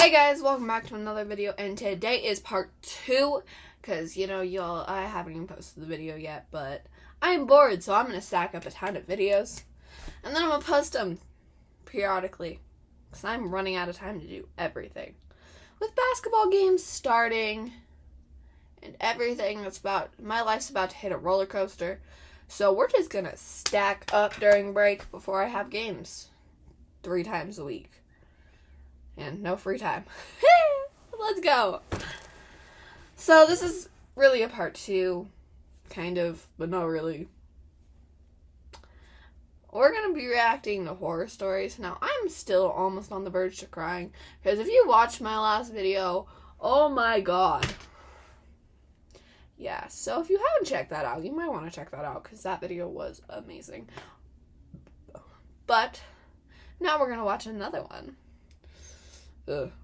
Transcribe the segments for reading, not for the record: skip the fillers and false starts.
Hey guys, welcome back to another video, and today is part 2, because, I haven't even posted the video yet, but I'm bored, so I'm going to stack up a ton of videos, and then I'm going to post them periodically, because I'm running out of time to do everything. With basketball games starting, and everything my life's about to hit a roller coaster, so we're just going to stack up during break before I have games 3 times a week. And no free time. Let's go. So this is really a part 2, kind of, but not really. We're going to be reacting to horror stories. Now, I'm still almost on the verge to crying, because if you watched my last video, oh my god. Yeah, so if you haven't checked that out, you might want to check that out, because that video was amazing. But now we're going to watch another one.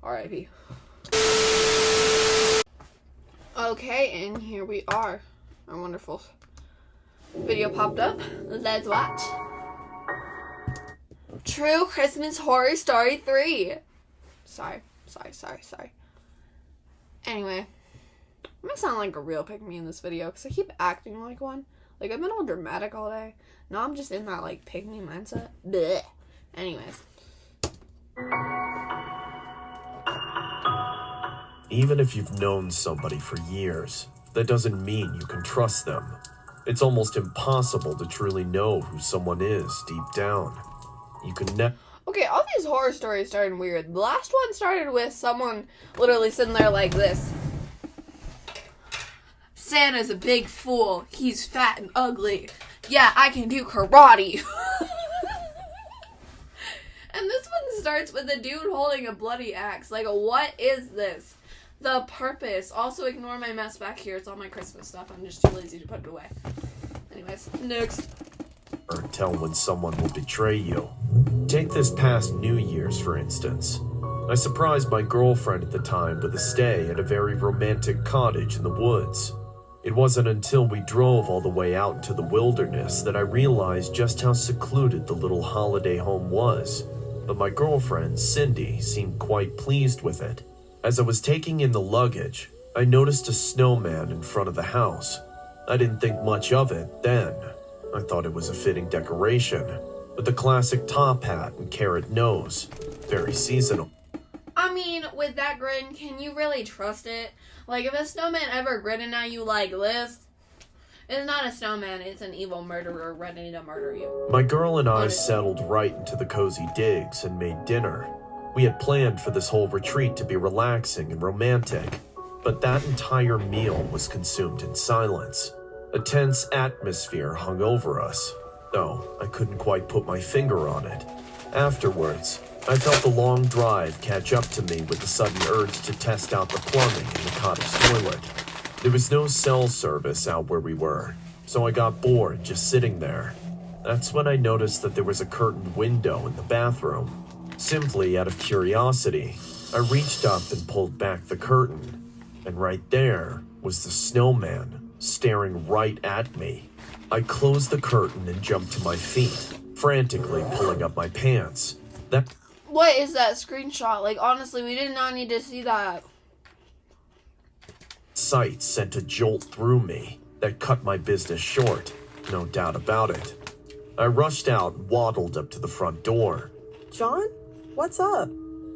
R.I.P. Okay, and here we are. Our wonderful video popped up. Let's watch. True Christmas Horror Story 3. Sorry. Anyway, I'm gonna sound like a real pick-me in this video, because I keep acting like one. Like, I've been all dramatic all day. Now I'm just in that, like, pick-me mindset. Blech. Anyways. Even if you've known somebody for years, that doesn't mean you can trust them. It's almost impossible to truly know who someone is deep down. You can never... Okay, all these horror stories started weird. The last one started with someone literally sitting there like this. Santa's a big fool. He's fat and ugly. Yeah, I can do karate. And this one starts with a dude holding a bloody axe. Like, what is this? The purpose. Also, ignore my mess back here. It's all my Christmas stuff. I'm just too lazy to put it away. Anyways, next. Or tell when someone will betray you. Take this past New Year's, for instance. I surprised my girlfriend at the time with a stay at a very romantic cottage in the woods. It wasn't until we drove all the way out into the wilderness that I realized just how secluded the little holiday home was. But my girlfriend, Cindy, seemed quite pleased with it. As I was taking in the luggage, I noticed a snowman in front of the house. I didn't think much of it then. I thought it was a fitting decoration, with the classic top hat and carrot nose. Very seasonal. I mean, with that grin, can you really trust it? Like, if a snowman ever grinning at you like this, it's not a snowman, it's an evil murderer ready to murder you. My girl and I settled right into the cozy digs and made dinner. We had planned for this whole retreat to be relaxing and romantic, but that entire meal was consumed in silence. A tense atmosphere hung over us, though I couldn't quite put my finger on it. Afterwards, I felt the long drive catch up to me with the sudden urge to test out the plumbing in the cottage toilet. There was no cell service out where we were, so I got bored just sitting there. That's when I noticed that there was a curtained window in the bathroom. Simply out of curiosity, I reached up and pulled back the curtain, and right there was the snowman staring right at me. I closed the curtain and jumped to my feet, frantically pulling up my pants. What is that screenshot? Like, honestly, we did not need to see that. Sight sent a jolt through me that cut my business short, no doubt about it. I rushed out and waddled up to the front door. John? What's up?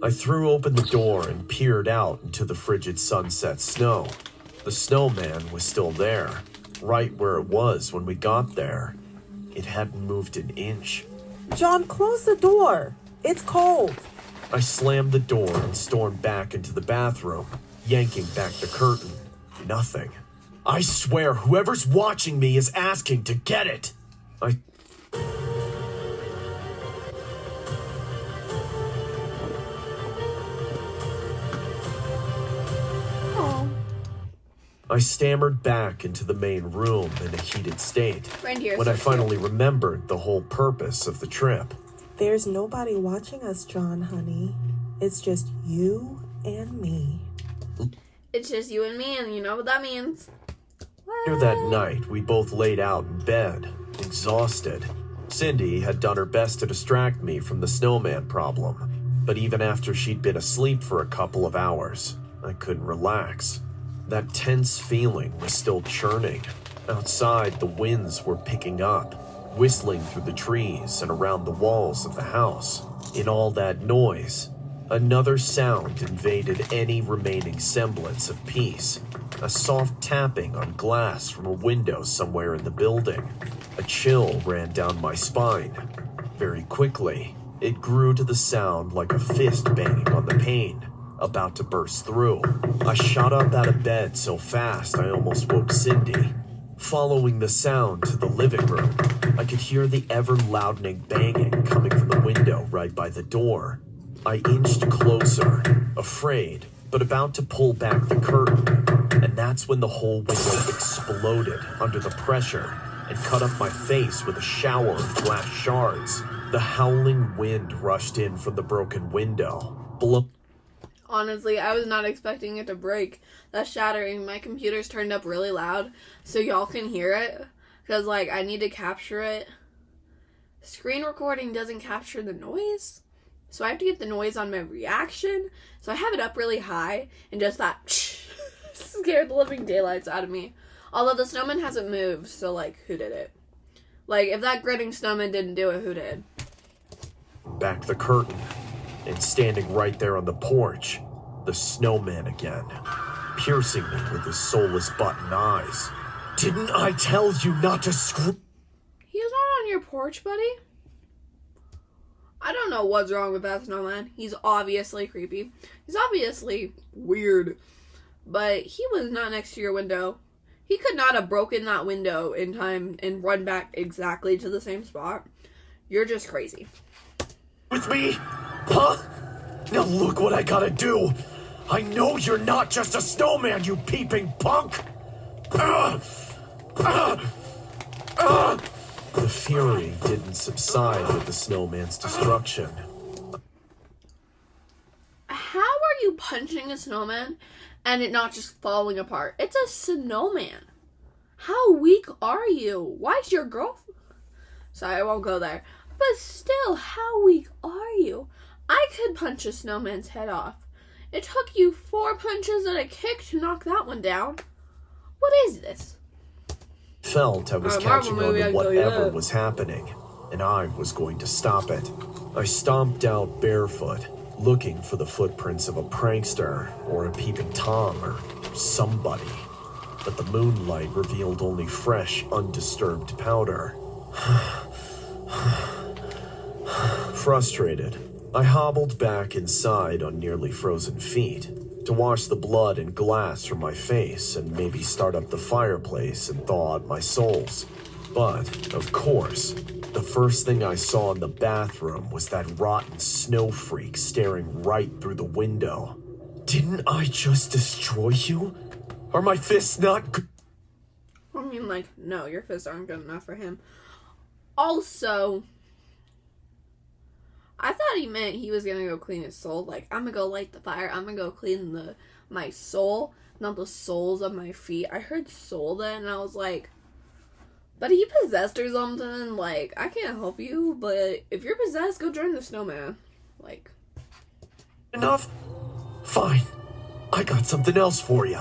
I threw open the door and peered out into the frigid sunset snow. The snowman was still there, right where it was when we got there. It hadn't moved an inch. John, close the door. It's cold. I slammed the door and stormed back into the bathroom, yanking back the curtain. Nothing. I swear whoever's watching me is asking to get it. I stammered back into the main room in a heated state when I finally remembered the whole purpose of the trip. There's nobody watching us, John, honey. It's just you and me. It's just you and me, and you know what that means. Later that night, we both laid out in bed, exhausted. Cindy had done her best to distract me from the snowman problem. But even after she'd been asleep for a couple of hours, I couldn't relax. That tense feeling was still churning. Outside, the winds were picking up, whistling through the trees and around the walls of the house. In all that noise, another sound invaded any remaining semblance of peace. A soft tapping on glass from a window somewhere in the building. A chill ran down my spine. Very quickly, it grew to the sound like a fist banging on the pane, about to burst through. I shot up out of bed so fast I almost woke Cindy. Following the sound to the living room, I could hear the ever-loudening banging coming from the window right by the door. I inched closer, afraid, but about to pull back the curtain, and that's when the whole window exploded under the pressure and cut up my face with a shower of glass shards. The howling wind rushed in from the broken window. Honestly, I was not expecting it to break. That shattering, my computer's turned up really loud so y'all can hear it. Because, I need to capture it. Screen recording doesn't capture the noise. So I have to get the noise on my reaction. So I have it up really high. And just that scared the living daylights out of me. Although the snowman hasn't moved. So, who did it? If that grinning snowman didn't do it, who did? Back the curtain. And standing right there on the porch, the snowman again, piercing me with his soulless button eyes. Didn't I tell you not to screw? He's not on your porch, buddy. I don't know what's wrong with that snowman. He's obviously creepy. He's obviously weird. But he was not next to your window. He could not have broken that window in time and run back exactly to the same spot. You're just crazy. With me? Huh? Now look what I gotta do. I know you're not just a snowman, you peeping punk. The fury didn't subside with the snowman's destruction. How are you punching a snowman and it not just falling apart? It's a snowman. How weak are you? Why's your girlfriend? Sorry, I won't go there. But still, how weak are you? I could punch a snowman's head off. It took you 4 punches and a kick to knock that one down. What is this? Felt I was catching on to whatever was happening, and I was going to stop it. I stomped out barefoot, looking for the footprints of a prankster or a peeping Tom or somebody. But the moonlight revealed only fresh, undisturbed powder. Frustrated, I hobbled back inside on nearly frozen feet to wash the blood and glass from my face and maybe start up the fireplace and thaw out my souls. But, of course, the first thing I saw in the bathroom was that rotten snow freak staring right through the window. Didn't I just destroy you? Are my fists not good? I mean, no, your fists aren't good enough for him. Also, I thought he meant he was gonna go clean his soul. I'm gonna go light the fire. I'm gonna go clean my soul, not the soles of my feet. I heard soul then, and I was like, but he possessed or something? I can't help you, but if you're possessed, go join the snowman. Enough? Fine. I got something else for you.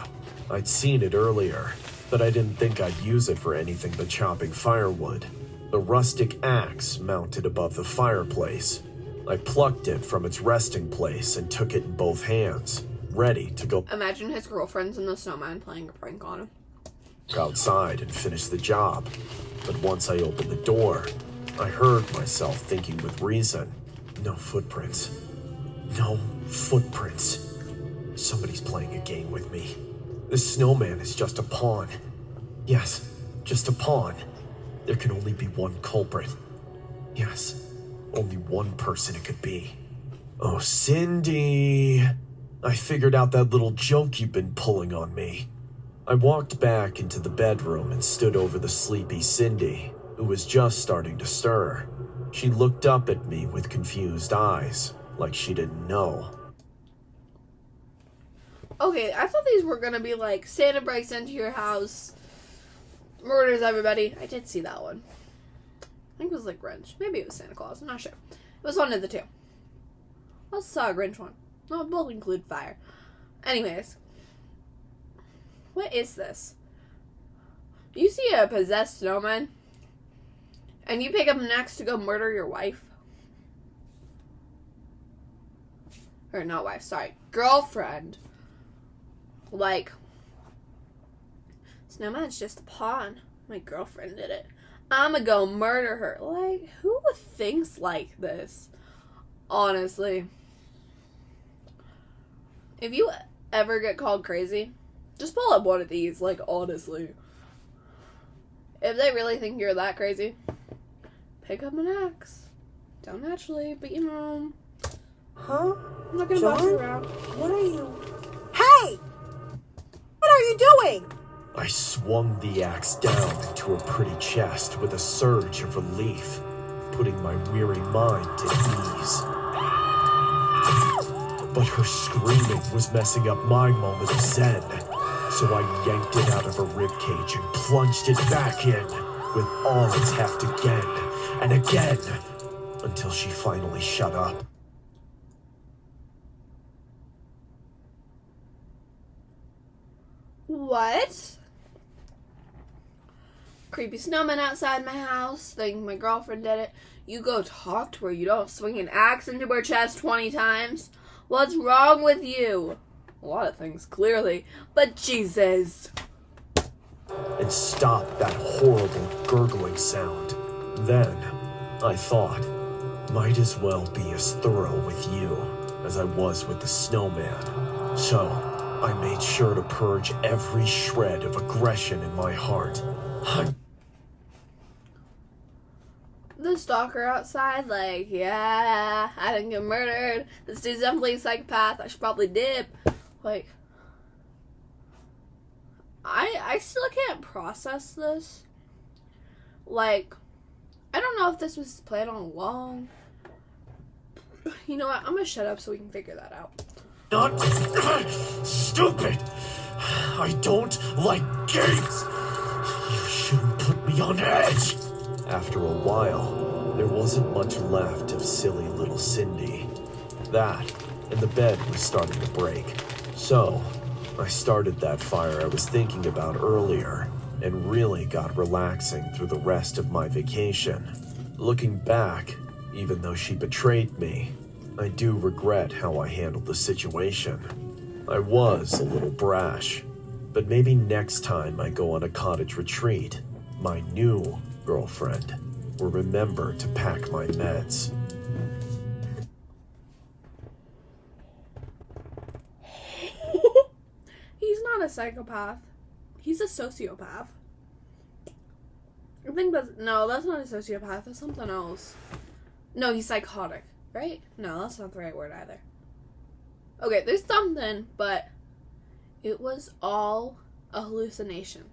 I'd seen it earlier, but I didn't think I'd use it for anything but chopping firewood. The rustic axe mounted above the fireplace. I plucked it from its resting place and took it in both hands, ready to go Imagine his girlfriend's in the snowman playing a prank on him. outside and finish the job. But once I opened the door, I heard myself thinking with reason. No footprints. No footprints. Somebody's playing a game with me. This snowman is just a pawn. Yes, just a pawn. There can only be one culprit. Yes, only one person it could be. Oh, Cindy. I figured out that little joke you've been pulling on me. I walked back into the bedroom and stood over the sleepy Cindy, who was just starting to stir. She looked up at me with confused eyes, like she didn't know. Okay, I thought these were gonna be Santa breaks into your house, murders everybody. I did see that one. I think it was Grinch. Maybe it was Santa Claus. I'm not sure. It was one of the two. I also saw a Grinch one. No, both include fire. Anyways. What is this? You see a possessed snowman, and you pick up an axe to go murder your wife? Or not wife, sorry. Girlfriend. Like, snowman's just a pawn. My girlfriend did it. I'ma go murder her. Like, who thinks like this? Honestly. If you ever get called crazy, just pull up one of these. Like, honestly. If they really think you're that crazy, pick up an axe. Don't actually, but you know. Huh? I'm not gonna boss you around. What are you... Hey! What are you doing? I swung the axe down into her pretty chest with a surge of relief, putting my weary mind at ease. But her screaming was messing up my moment of zen, so I yanked it out of her ribcage and plunged it back in with all its heft again and again until she finally shut up. What? Creepy snowman outside my house, thinking my girlfriend did it. You go talk to her, you don't swing an axe into her chest 20 times. What's wrong with you? A lot of things, clearly. But Jesus. And stop that horrible gurgling sound. Then, I thought, might as well be as thorough with you as I was with the snowman. So, I made sure to purge every shred of aggression in my heart. The stalker outside, like, yeah, I didn't get murdered. This dude's definitely a psychopath. I should probably dip. Like, I still can't process this. Like, I don't know if this was planned all along. You know what? I'm gonna shut up so we can figure that out. Not stupid. I don't like games. You shouldn't put me on edge. After a while, there wasn't much left of silly little Cindy. That, and the bed was starting to break. So, I started that fire I was thinking about earlier, and really got relaxing through the rest of my vacation. Looking back, even though she betrayed me, I do regret how I handled the situation. I was a little brash, but maybe next time I go on a cottage retreat, my new girlfriend will remember to pack my meds. He's not a psychopath. He's a sociopath. I think that's not a sociopath. That's something else. No, he's psychotic, right? No, that's not the right word either. Okay, there's something, but it was all a hallucination.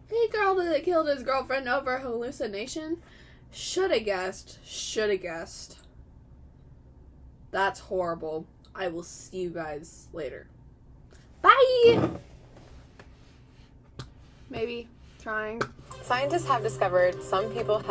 Hey girl that killed his girlfriend over a hallucination? Shoulda guessed. That's horrible. I will see you guys later. Bye! Maybe. Trying. Scientists have discovered some people have